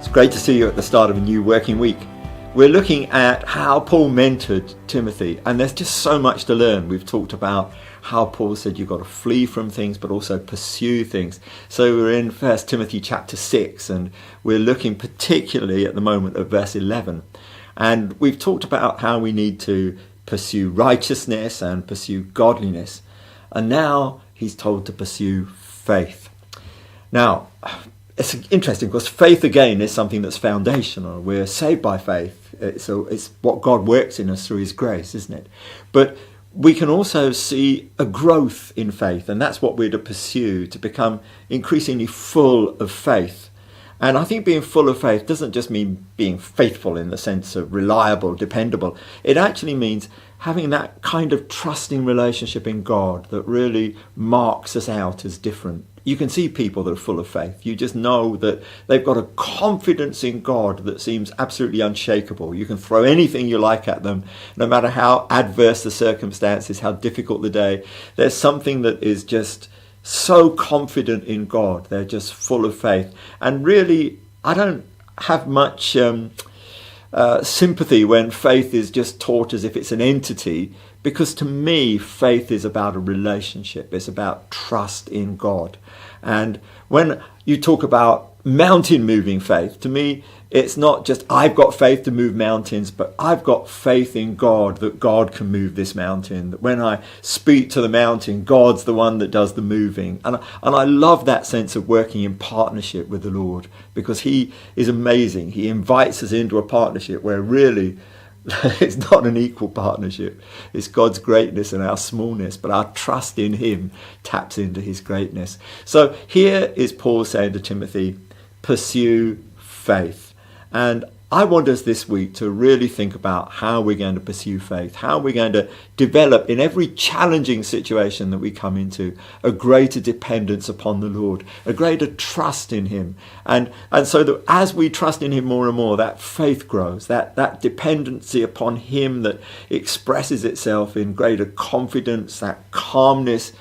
It's great to see you at the start of a new working week. We're looking at how Paul mentored Timothy, and there's just so much to learn. We've talked about how Paul said you've got to flee from things but also pursue things. So we're in 1 Timothy chapter 6, and we're looking particularly at the moment at verse 11. And we've talked about how we need to pursue righteousness and pursue godliness. And now he's told to pursue faith. Now, it's interesting because faith again is something that's foundational. We're saved by faith. It's what God works in us through his grace, isn't it? But we can also see a growth in faith, and that's what we're to pursue, to become increasingly full of faith. And I think being full of faith doesn't just mean being faithful in the sense of reliable, dependable. It actually means having that kind of trusting relationship in God that really marks us out as different. You can see people that are full of faith. You just know that they've got a confidence in God that seems absolutely unshakable. You can throw anything you like at them, no matter how adverse the circumstances, how difficult the day. There's something that is just so confident in God. They're just full of faith. And really, I don't have much sympathy when faith is just taught as if it's an entity, because to me faith is about a relationship. It's about trust in God. And when you talk about mountain moving faith, to me it's not just I've got faith to move mountains, but I've got faith in God that God can move this mountain, that when I speak to the mountain, God's the one that does the moving. And I love that sense of working in partnership with the Lord, because he is amazing. He invites us into a partnership where really it's not an equal partnership. It's God's greatness and our smallness, but our trust in him taps into his greatness. So here is Paul saying to Timothy, pursue faith. And I want us this week to really think about how we're going to pursue faith, how we're going to develop in every challenging situation that we come into a greater dependence upon the Lord, a greater trust in him. And so that as we trust in him more and more, that faith grows, that dependency upon him that expresses itself in greater confidence, that calmness.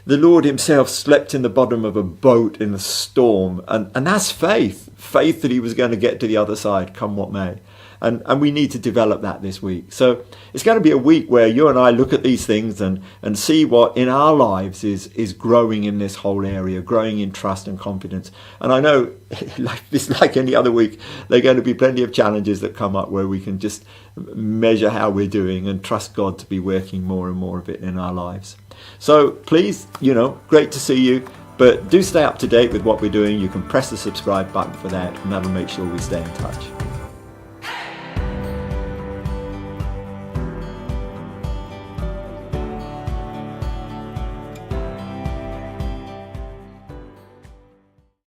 The Lord himself slept in the bottom of a boat in a storm, and that's faith that he was going to get to the other side, come what may. And we need to develop that this week. So it's going to be a week where you and I look at these things and see what in our lives is growing in this whole area, growing in trust and confidence. And I know, like any other week, there are going to be plenty of challenges that come up where we can just measure how we're doing and trust God to be working more and more of it in our lives. So please, great to see you, but do stay up to date with what we're doing. You can press the subscribe button for that, and that'll make sure we stay in touch.